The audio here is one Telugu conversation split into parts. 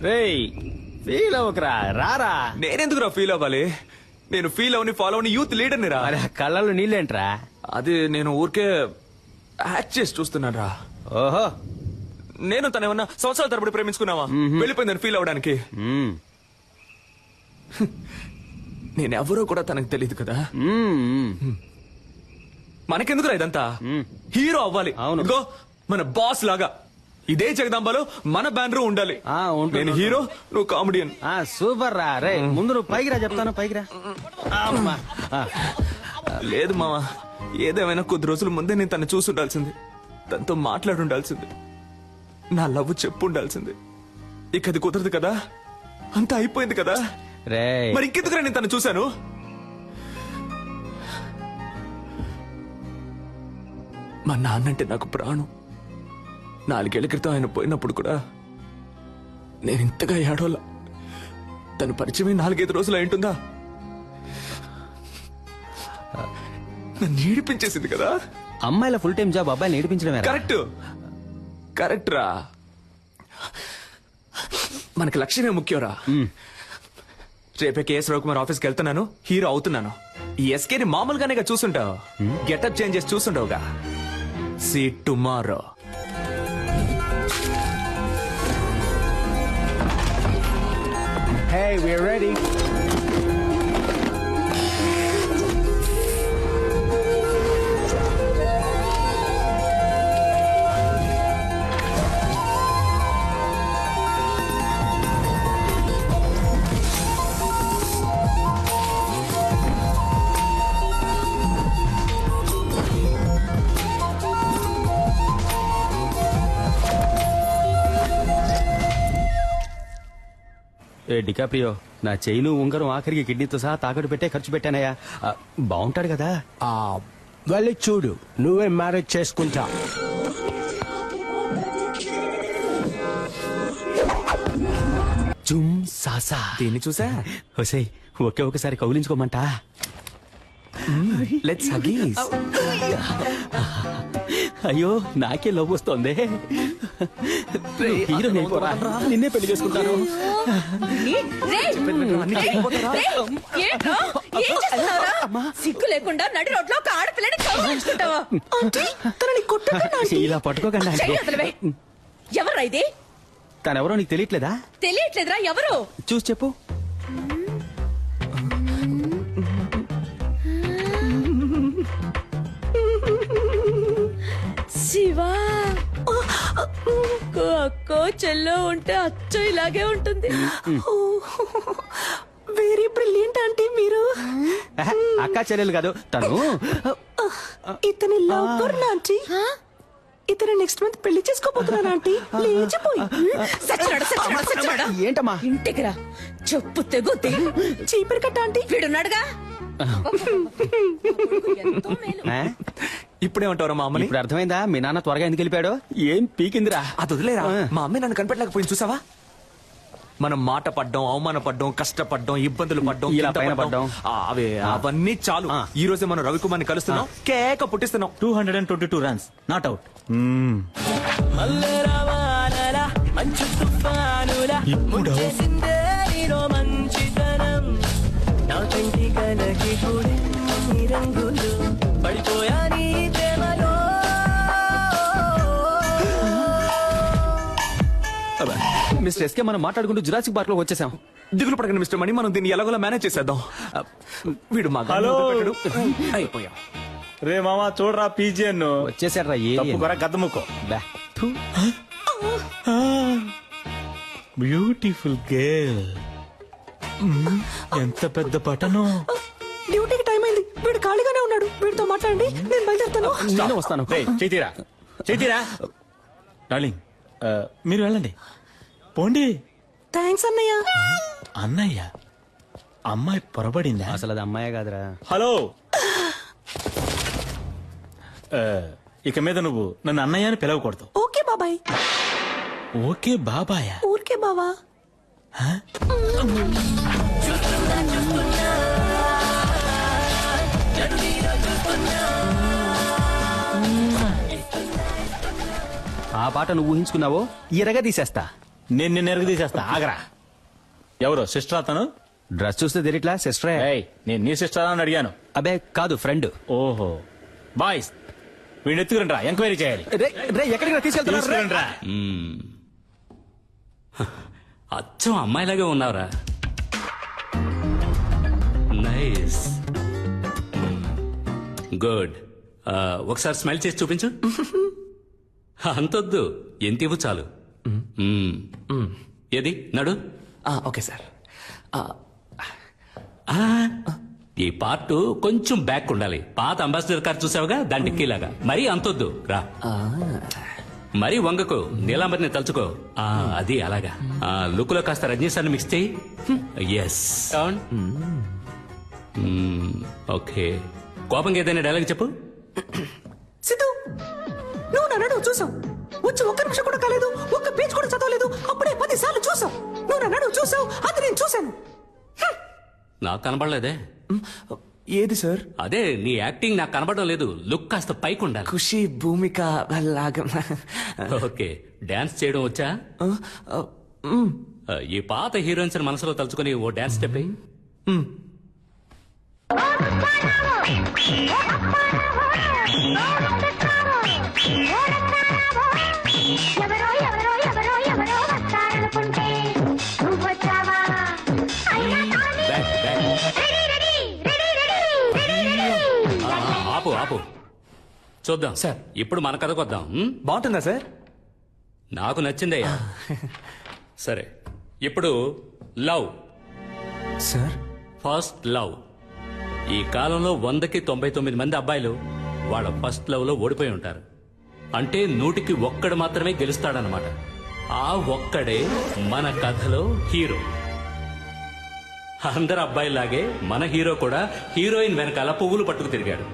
రేయ్ ఫీల్ అవ్వకరా, రారా. నేనెందుకురా ఫీల్ అవ్వాలి? నేను ఫీల్ అవని ఫాలో అవని యూత్ లీడర్ని రా. మరి ఆ కళ్ళలో నీళ్ళేంట్రా? అది నేను ఊరికే యాక్ట్ చేసి చూస్తున్నాను రా. ఓహో. నేను తనేమన్నా సంవత్సరాల తరబడి ప్రేమించుకున్నావా? వెళ్ళిపోయిందని ఫీల్ అవడానికి. మ్మ్. నేనెవరో కూడా తనకు తెలియదు కదా. మ్మ్. మనకెందుకురా ఇదంతా? హీరో అవ్వాలి. అవును. ఇదిగో మన బాస్ లాగా ఇదే జగదాంబలో మన బ్యానర్ ఉండాలి. ఉంటుంది. నేను హీరో, నువ్వు కామెడియన్. సూపర్ రా. రే ముందు నువ్వు పైకి రా, చెప్తాను. పైకి రా. అమ్మా. లేదు మావా, ఏదేమైనా కొద్ది రోజుల ముందే నేను తను చూసి ఉండాల్సింది, తనతో మాట్లాడి ఉండాల్సింది, నా లవ్ చెప్పు ఉండాల్సింది. ఇక అది కుదరదు కదా, అంతా అయిపోయింది కదా. రే మరి ఇంకెందుకురా నేను తను చూశాను? మా నాన్నంటే నాకు ప్రాణం. 4 ఏళ్ల క్రితం ఆయన పోయినప్పుడు కూడా నేను ఇంతగా ఏడోలా. తను పరిచయమే 4-5 రోజులు అయింటుందా? నన్ను ఏడిపించేసింది కదా. అమ్మాయిల ఫుల్ టైం జాబ్ అబ్బాయిని నేర్పించడమే. కరెక్ట్ కరెక్ట్ రా. మనకి లక్ష్యమే ముఖ్యంరా. రేపే కేఎస్ రవికుమార్ ఆఫీస్కి వెళ్తున్నాను, హీరో అవుతున్నాను. ఈ ఎస్కేని మామూలుగానే చూసుంటావు, గెటప్ చేంజ్ చేసి చూసుంటావుగా. See tomorrow. Hey, we're ready. DiCaprio, నా చైను ఉంగరం ఆఖరికి కిడ్నీతో సహా తాకట్టు పెట్టే ఖర్చు పెట్టానయ్యా. బాగుంటాడు కదా. వెళ్ళి చూడు, నువ్వే మ్యారేజ్ చేసుకుంటా. జుమ్ సాసా. దీన్ని చూసా? హోసే, ఒకే ఒకసారి కౌలించుకోమంటా. లెట్స్ హగీస్. అయ్యో, నాకే లవ్ వస్తోంది. హీరో నిన్నే పెళ్లి చేసుకుంటాను. సిగ్గు లేకుండా నడి రోడ్లో ఒక ఆడపిల్లని కౌగిలించుకుంటావా? ఇలా పట్టుకోకండి. ఎవరా ఇది? తనెవరో నీకు తెలియట్లేదా? తెలియట్లేదురా. ఎవరు? చూసి చెప్పు. శివా. అక్కో చెల్లో ఉంటే అచ్చో ఇలాగే ఉంటుంది. వెరీ బ్రిలియంట్ ఆంటీ మీరు. అక్క చెల్లెలు కాదు తను. ఇతని లవ్ ఆంటీ. ఇతను నెక్స్ట్ మంత్ పెళ్లి చేసుకోబోతున్నాను ఆంటీ. లేచిపోయి ఏంటమ్మా? ఇంటికి రా, చెప్పు తెగుద్ది. చీపురు కట్ట ఆంటీ. వీడున్నాడుగా. ఇప్పుడేమంటారా మా అమ్మని? ఇప్పుడు అర్థమైందా మీ నాన్న త్వరగా ఎందుకు వెళ్ళిపోయాడు? ఏం పీకిందిరా. అది వదిలేరా. మా అమ్మాయి నన్ను కనిపెట్టలేకపోయింది చూసావా? మనం మాట పడ్డం, అవమాన పడ్డం, కష్టపడ్డం, ఇబ్బందులు పడ్డం, ఇలా పైన పడ్డం, అవన్నీ చాలు. ఈ రోజే మనం రవికుమార్ని కలుస్తున్నాం, కేక పుట్టిస్తున్నాం. 222 runs, not out. ఇప్పుడు మిస్టర్ ఎస్కే, మనం మాట్లాడుకుంటూ జురాసిక్ పార్క్ లో వచ్చేసాం. దిగులు పడకండి మిస్టర్ మణి, మనం దీన్ని ఎలాగోలా మేనేజ్ చేసేద్దాం. వీడు మా హలో. అయిపోయాం. రే మామా చూడరా పీజియన్ వచ్చేసాడ్రా. గద్దముక్కో. Beautiful girl. ఎంత పెద్ద పట్టణం. డ్యూటీకి టైం అయింది. వీడు ఖాళీగానే ఉన్నాడు. వీడితో మాట్లాడండి, నేను బయలుదేరుతాను. నేను వస్తాను. చైతీరా డార్లింగ్, మీరు వెళ్ళండి. పోండి. థ్యాంక్స్ అన్నయ్య. అన్నయ్య, అమ్మాయి పొరబడిందా? అసలు అది అమ్మాయే కాదురా. హలో. ఇక మీద నువ్వు నన్ను అన్నయ్య అని పిలవకూడదు. ఓకే బాబాయ్. ఓకే బాబాయ్. ఊరికే బావా. ఆ పాట నువ్వు ఊహించుకున్నావో ఎరగా తీసేస్తా. నేను నిన్ను ఎరుగు తీసేస్తా ఆగరా. ఎవరు సిస్టర్ అతను? డ్రెస్ చూస్తే తెలియట్లా సిస్టరే. ఏయ్, నేను నీ సిస్టర్ అని అడిగాను. అబే కాదు, ఫ్రెండ్. ఓహో బాయ్స్, వీడిని ఎత్తుకురండి రా, ఎంక్వైరీ చేయాలి. ఎక్కడికి తీసుకెళ్తున్నారు? తీసుకురండి రా. అచ్చం అమ్మాయిలాగే ఉన్నావురా. Nice, good. ఒకసారి స్మైల్ చేసి చూపించు. అంతొద్దు, ఎంత ఇవ్వు చాలు. ఏది నడు. Okay sir. ఈ పార్ట్ కొంచెం బ్యాక్ ఉండాలి. పాత అంబాసిడర్ కార్ చూసావుగా, దాని డిక్కీలాగా. మరీ అంతొద్దు రా. మరీ వంగకు, నీలాంబరిని తలుచుకో. అది అలాగా. లుక్ లో కాస్త రజనీ సార్ని మిక్స్ చేయి. ఎస్. ఓకే, కోపంగా ఏదైనా డైలాగ్ చెప్పు. సిద్ధు, నువ్వు నన్ను చూసావు. వచ్చి ఒక్క నిమిషం కూడా కాలేదు, ఒక్క పేజ్ కూడా చదవలేదు, అప్పుడే 10 సార్లు చూసావు. నువ్వు నన్ను చూసావు, అది నేను చూశాను. నాకు కనబడలేదే. ఏది సార్? అదే నీ యాక్టింగ్ నాకు కనబడడం లేదు. లుక్ కాస్త పైకి ఉండాలి. ఖుషి భూమిక లాగా. ఓకే, డాన్స్ చేయడం వచ్చా? ఈ పాత హీరోయిన్స్ మనసులో తలుచుకొని ఓ డాన్స్ స్టెప్ వేయి. ఎవరో ఎవరో ఎవరో ఎవరో వస్తారనుకుంటే నువ్వు వచ్చావా? Back, back. ఆపు ఆపు, చూద్దాం సార్. ఇప్పుడు మన కథకు వద్దాం. బాగుంటుందా సార్? నాకు నచ్చిందయ్యా. సరే, ఇప్పుడు లవ్. Sir, first love. ఈ కాలంలో 100కి 99 మంది అబ్బాయిలు వాళ్ళ ఫస్ట్ లవ్ లో ఓడిపోయి ఉంటారు. అంటే 100కి 1 మాత్రమే గెలుస్తాడనమాట. ఆ ఒక్కడే మన కథలో హీరో. అందరు అబ్బాయిలాగే మన హీరో కూడా హీరోయిన్ వెనకాల పువ్వులు పట్టుకు తిరిగాడు.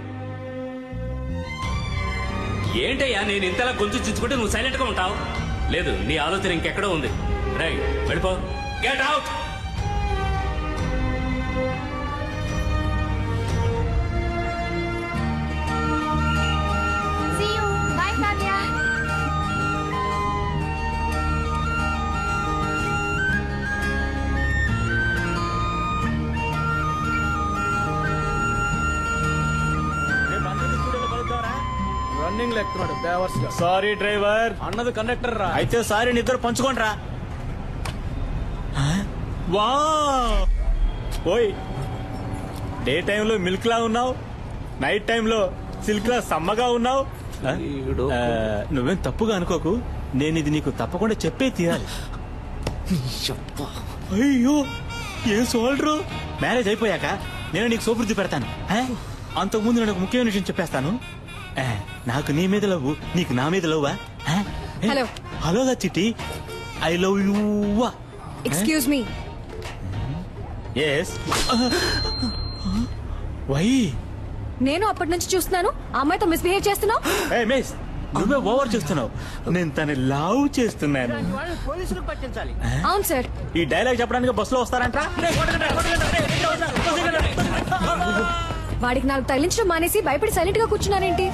ఏంటయ్యా నేను ఇంతలా గొంతు చించుకుంటే నువ్వు సైలెంట్ గా ఉంటావు? లేదు, నీ ఆలోచన ఇంకెక్కడో ఉంది. రైట్, వెళ్ళిపో. Get out. See you. Bye, Kavya. Running లెక్కున్నాడు బేవర్స్ గా. Sorry driver. అన్నది కండక్టర్ రా. అయితే సారీ, నిద్ర పంచుకోండి రా. వా ఓయ్, డే టైంలో మిల్క్ లా ఉన్నావు, నైట్ టైంలో సిల్క్ లా సమ్మగా ఉన్నావు. నువ్వేం తప్పుగా అనుకోకు, నేను ఇది నీకు తప్పకుండా చెప్పే తీరాలి. అయ్యో, ఏం సోల్డ్రు. మ్యారేజ్ అయిపోయాక నేను నీకు సోపుర్ది పెడతాను. అంతకుముందు నేను ఒక ముఖ్యమైన విషయం చెప్పేస్తాను. నాకు నీ మీద లవ్వు, నీకు నా మీద లవ్వా? హలో. హలోగా Chitti, I love you. Excuse me. Yes. Why? నేను అప్పటి నుంచి చూస్తున్నాను ఆ అమ్మాయితో మిస్బిహేవ్ చేస్తున్నావు. మిస్, నువ్వే ఓవర్ చేస్తున్నావు. నేను తన లవ్ చేస్తున్నాను. పోలీసులకు పట్టించాలి. అవును సార్. ఈ డైలాగ్ చెప్పడానికి బస్సులో వస్తారంట. వాడికి నాకు తగిలించడం మానేసి భయపడి సైలెంట్ గా కూర్చున్నారేంటి?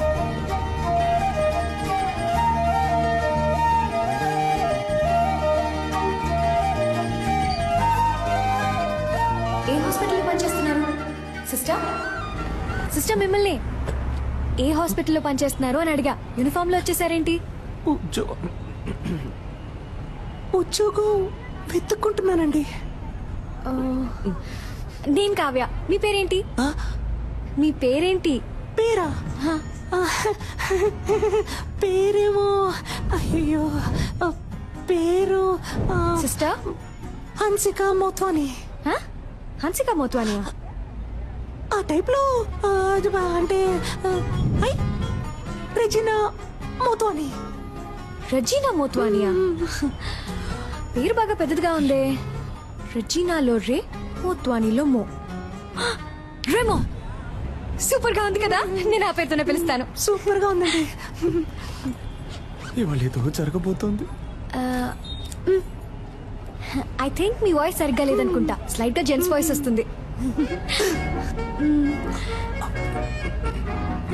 ఏ హాస్పిటల్లో పనిచేస్తున్నారు సిస్టర్? సిస్టర్, మిమ్మల్ని ఏ హాస్పిటల్లో పనిచేస్తున్నారు అని అడిగా. యూనిఫామ్ లో వచ్చేసారేంటి? ఉద్యోగం వెతుక్కుంటున్నానండి. నేను కావ్య. మీ పేరేంటి? మీ పేరేంటి? పేరా? పేరేమో అయ్యో పేరు సిస్టర్ హన్సిక మోత్వాని. హన్సిక మోత్వానియా? ఆ టైప్ లో అంటే రెజినా మోత్వాని. రజీనా మోత్వానియా? పేరు బాగా పెద్దదిగా ఉందే. రజీనాలో రే, మోత్వానీలో మో. రేమో, సూపర్ గా ఉంది కదా. నేను ఆ పేరుతోనే పిలుస్తాను. సూపర్ గా ఉందండి. ఇవాళ ఏదో జరగబోతోంది. ఐ థింక్ మీ వాయిస్ సరిగ్గా లేదనుకుంటా. స్లైట్ గా జెంట్స్ వాయిస్ వస్తుంది.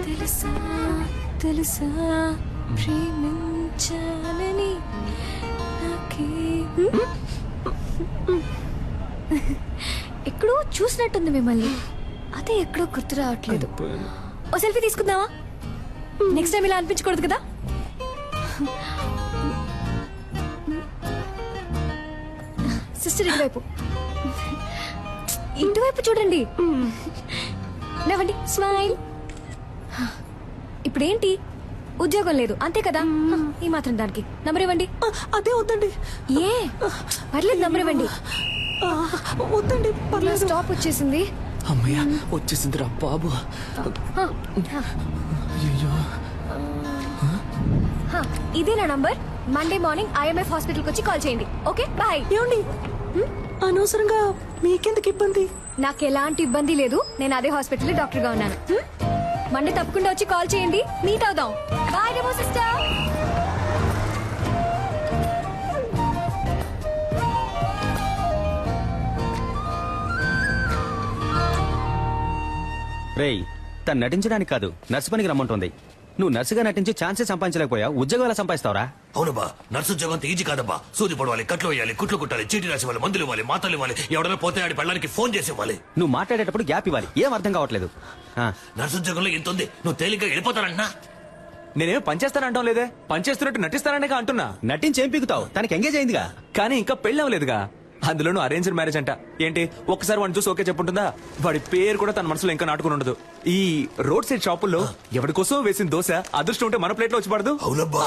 తెలుసా తెలుసా ప్రేమించాలని నాకే చూసినట్టుంది మిమ్మల్ని, అదే ఎక్కడో గుర్తు రావట్లేదు. ఓ సెల్ఫీ తీసుకుందామా? నెక్స్ట్ టైం ఇలా అనిపించకూడదు కదా. సిస్టర్ ఇటువైపు, ఇటువైపు చూడండి. నవ్వండి, స్మైల్. ఇప్పుడేంటి, ఉద్యోగం లేదు అంతే కదా, ఈ మాత్రం దానికి నంబర్ ఇవ్వండి. అదే వద్దండి. ఏ పర్లేదు, నంబర్ ఇవ్వండి. వద్దండి పర్లేదు. స్టాప్ వచ్చేసింది. అమ్మయ్య వచ్చేసిందిరా బాబు. ఇదే నా నంబర్. మండే మార్నింగ్ IMF హాస్పిటల్కి వచ్చి కాల్ చేయండి. Okay bye. ఏమండి అనవసరంగా మీకెందుకు ఇబ్బంది? నాకు ఎలాంటి ఇబ్బంది లేదు, నేను అదే హాస్పిటల్ డాక్టర్ గా ఉన్నాను. మండే తప్పకుండా వచ్చి కాల్ చేయండి, మీట్ అవుదాం. బాయ్ డెమో సిస్టర్. రేయ్, తను నటించడానికి కాదు నర్సు పనికి రమ్మంటుంది. నువ్వు నర్సుగా నటించి ఛాన్సే సంపాదించలేకపోయా, ఉద్యోగం ఎలా సంపాదిస్తావురా? అవునబ్బా, నర్సు ఉద్యోగం అంత ఈజీ కాదబ్బా. సూది పడవాలి, కట్లు వేయాలి, కుట్లు కుట్టాలి, చీటీ రాసి ఇవ్వాలి, మందులు ఇవ్వాలి, మాతలు ఇవ్వాలి, ఎవడైనా పోతే ఆడి పెళ్ళడానికి ఫోన్ చేసి ఇవ్వాలి. నువ్వు మాట్లాడేటప్పుడు గ్యాప్ ఇవ్వాలి, ఏం అర్థం కావట్లేదు. నర్సు ఉద్యోగంలో ఎంత ఉంది, నువ్వు తేలిగ్గా వెళ్ళిపోతానంటున్నా. నేనేం పనిచేస్తానంటాం లేదే, పనిచేస్తున్నట్టు నటిస్తాననే అంటున్నా. నటించి ఏం పీకుతావు, తనకి ఎంగేజ్ అయిందిగా. కానీ ఇంకా పెళ్ళి అవ్వలేదుగా, అందులోనూ అరేంజ్డ్ మ్యారేజ్ అంట. ఏంటి ఒక్కసారి వాడిని చూసి ఓకే చెప్పుంటుందా? వాడి పేరు కూడా తన మనసులో ఇంకా నాటుకుని ఉండదు. ఈ రోడ్ సైడ్ షాపుల్లో ఎవరి కోసం వేసిన దోశ అదృష్టం ఉంటే మన ప్లేట్ లో వచ్చి పడదు. అవునబ్బా.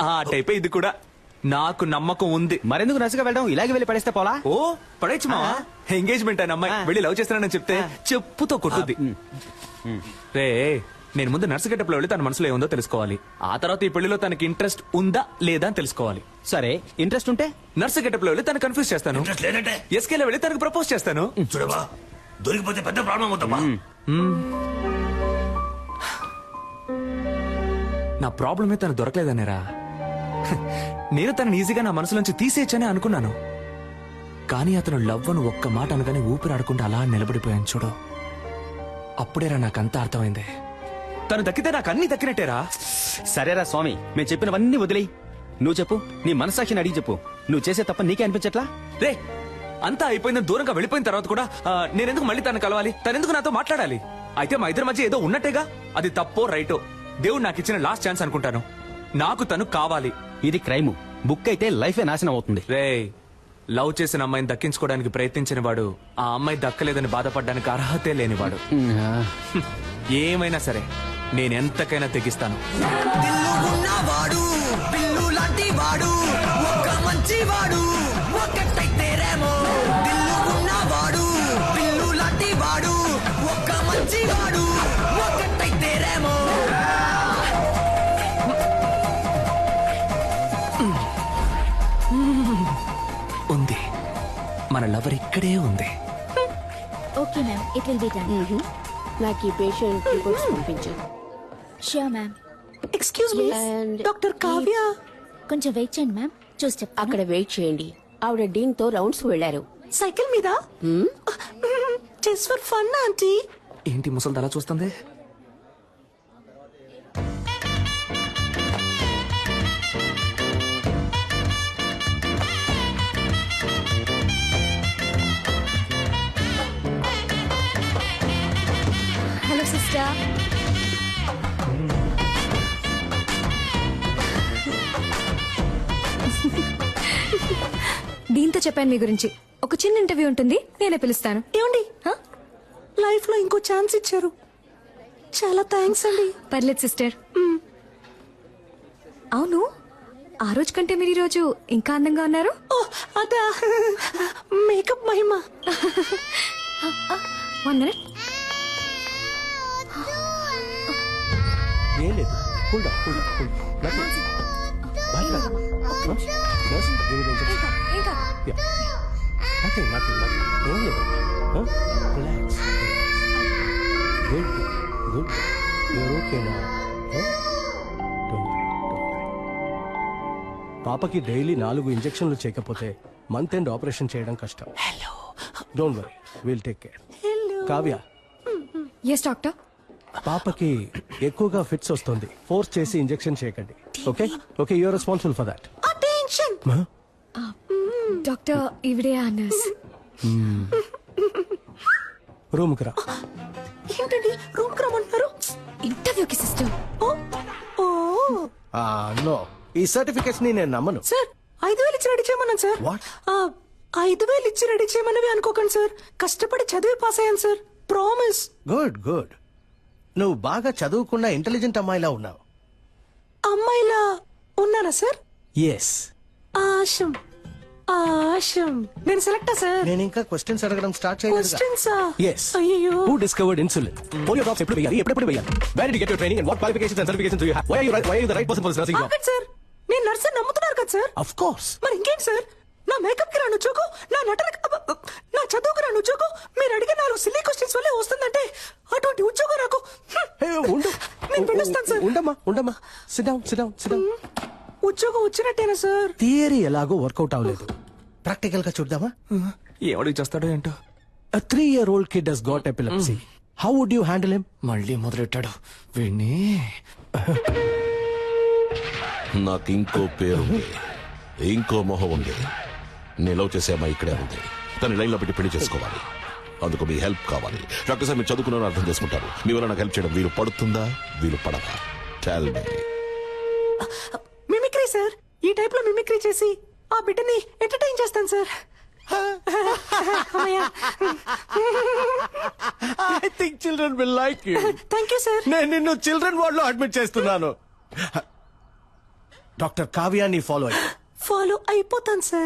ఆ టైపే ఇది కూడా. నాకు నమ్మకం ఉంది. మరెందుకు నర్సుగా వెళ్ళడం, ఇలాగే వెళ్ళి పడేస్తే పోలా? ఓ పడేచ్చు మా ఎంగేజ్మెంట్ అయిన అమ్మాయి వెళ్ళి లవ్ చేస్తానని చెప్తే చెప్పుతో కొట్టుద్ది. రే, నేను ముందు నర్సు గెటప్ లో వెళ్ళి తన మనసులో ఏముందో తెలుసుకోవాలి. ఆ తర్వాత ఈ పెళ్లిలో తనకి ఇంట్రెస్ట్ ఉందా లేదా అని తెలుసుకోవాలి. సరే, ఇంట్రెస్ట్ ఉంటే నర్సు గెటప్ లో వెళ్ళి తను కన్ఫ్యూజ్ చేస్తాను. ఇంట్రెస్ట్ లేదంటే ఎస్కేలో వెళ్ళి తనకు ప్రపోజ్ చేస్తాను. చూడబా, దొరికిపోతే పెద్ద ప్రాబ్లం అవుతామా. నా ప్రాబ్లమే తను దొరకలేదనేరా. నేను తనని ఈజీగా నా మనసులోంచి తీసేయచ్చని అనుకున్నాను. కానీ అతను లవ్ అని ఒక్క మాట అనగానే ఊపిరాడకుండా అలా నిలబడిపోయాను చూడు. అప్పుడేరా నాకంతా అర్థమైంది. తను దక్కితే నాకు అన్ని దక్కినట్టేరా. సరేరా స్వామి, మేము చెప్పినవన్నీ వదిలేయి. నువ్వు చెప్పు, నీ మనసాక్షిని అడిగి చెప్పు. నువ్వు చేసే తప్ప నీకే అనిపించట్లా? రే, అంతా అయిపోయిందని దూరంగా వెళ్ళిపోయిన తర్వాత కూడా నేనెందుకు మళ్ళీ తను కలవాలి, తనెందుకు నాతో మాట్లాడాలి? అయితే మా ఇద్దరి మధ్య ఏదో ఉన్నట్టేగా. అది తప్పో రైటో దేవుడు నాకు ఇచ్చిన లాస్ట్ ఛాన్స్ అనుకుంటాను. నాకు తను కావాలి. ఇది క్రైమ్. బుక్ అయితే లైఫే నాశనం అవుతుంది. రే, లవ్ చేసిన అమ్మాయిని దక్కించుకోవడానికి ప్రయత్నించిన వాడు ఆ అమ్మాయి దక్కలేదని బాధపడడానికి అర్హతే లేనివాడు. ఏమైనా సరే నేనెంతకైనా తెగిస్తాను. వాడు పిల్లు లాంటి వాడు, ఒక్క మంచి వాడు, ఒక్కటైతేరేమో. దిల్లు ఉన్నవాడు పిల్లు లాంటి వాడు, ఒక్క మంచి వాడు, ఒక్కటైతేరేమో. ఉంది, మన లవర్ ఇక్కడే ఉంది. Okay ma'am, it will be done. నాకు ఈ పేషెంట్ రిపోర్ట్స్ పంపించు. Sure ma'am. Excuse me, And doctor Kavya. కొంచెం వెయిట్ చేయండి మ్యామ్, చూసి చెప్తాను. అక్కడ వెయిట్ చేయండి. ఆవిడ డీన్ తో రౌండ్స్ వెళ్లారు. సైకిల్ మీద జస్ట్ ఫర్ ఫన్ ఆంటీ. ఏంటి ముసలి అలా చూస్తుంది? Hello sister. దీంతో చెప్పాను మీ గురించి. ఒక చిన్న ఇంటర్వ్యూ ఉంటుంది, నేనే పిలుస్తాను. ఏమండి, లైఫ్ లో ఇంకో ఛాన్స్ ఇచ్చారు, చాలా థ్యాంక్స్ అండి. పర్లేదు సిస్టర్. అవును, ఆ రోజు కంటే మీరు ఈ రోజు ఇంకా అందంగా ఉన్నారు. ఓ అదా, మేకప్ మహిమ. 1 minute. ఏం లేదు, cool down, cool down, cool down. ఇంకా నథింగ్, నథింగ్, నథింగ్. ఏం లేదు. రిలాక్స్. Good, good. యూర్ ఓకేనా? పాపకి డైలీ 4 ఇంజెక్షన్లు చేయకపోతే మంత్ ఎండ్ ఆపరేషన్ చేయడం కష్టం. Don't worry, will take care. Kavya, yes doctor. పాపకి ఎక్కువగా ఫిట్స్ వస్తుంది, ఫోర్స్ చేసి ఇంజెక్షన్ చేయకండి. Okay, okay, you're responsible for that. Attention. Doctor, ఈవిడే ఆ నర్స్. రూమ్కి రా. ఏంటండి రూమ్ కి రమ్మంటున్నారు? ఇంటర్వ్యూకి సిస్టర్. ఓ ఓ నో, ఈ సర్టిఫికెట్స్ ని నేను నమ్మను. సార్ 5,000 ఇచ్చి రెడీ చేయమన్నాను సార్. What? 5,000 ఇచ్చి రెడీ చేయమన్నవి అనుకోకండి సార్. కష్టపడి చదివి పాస్ అయ్యాను సార్. ప్రామిస్. Good good. నువ్వు బాగా చదువుకున్న ఇంటెలిజెంట్ అమ్మాయిలా ఉన్నావు. అమ్మాయిలా ఉన్నానా సార్? ఎస్. ఆశం ఆశం. నేను సెలెక్టా సార్? నేను ఇంకా క్వశ్చన్స్ అడగడం స్టార్ట్ చేయలేదు. క్వశ్చన్సా? Yes. అయ్యో. Who discovered insulin? Polio drops ఎప్పుడు వేయాలి, ఎప్పుడెప్పుడు వేయాలి? Where did you get your training and what qualifications and certifications do you have? Why are you the right person for this nursing job? ఆగండి సార్. నేను నర్సు నమ్ముతున్నారు కదా సార్? Of course. మరి ఇంకేం సార్? నా మేకప్ కి రాను ఉద్యోగం, నా నా చదువుకు రాను ఉద్యోగం, మీరు అడిగే 4 సిల్లీ క్వశ్చన్స్ వల్లే వస్తుందంటే అటువంటి ఉద్యోగం నాకు. Hey, ఉండు. నేను పిలుస్తాను సార్. ఉండమ్మా. Sit down. ఉద్యోగం వచ్చినట్టేనా సార్? థియరీ ఎలాగో వర్కౌట్ అవ్వలేదు. ప్రాక్టికల్ గా చూద్దామా? ఏమడికి చేస్తాడో ఏంటో. A 3-year-old kid has got epilepsy. How would you handle him? మళ్ళీ మొదలెట్టాడు వీణ్ణి. నాకు ఇంకో పేరుంది, ఇంకో మొహం ఉంది. నేను లవ్ చేసే అమ్మాయి ఇక్కడే ఉంది. తన లైన్ లో పెట్టి పెళ్లి చేసుకోవాలి. అందుకు మీ హెల్ప్ కావాలి. డాక్టర్ సార్ మీరు చదువుకున్నారని అర్థం చేసుకుంటారు. మీ వల్ల నాకు హెల్ప్ చేయడం వీలు పడుతుందా, వీలు పడదా? Tell me. Mimicry sir. ఈ టైప్ లో మిమిక్రీ చేసి ఆ బిడ్డని ఎంటర్టైన్ చేస్తాను sir. I think children will like you. Thank you sir. నేను నిన్ను చిల్డ్రన్ వార్డ్ లో అడ్మిట్ చేస్తున్నాను. డాక్టర్ కావ్యాన్ని ఫాలో అయ్యి ఫాలో అయిపోతాను సార్.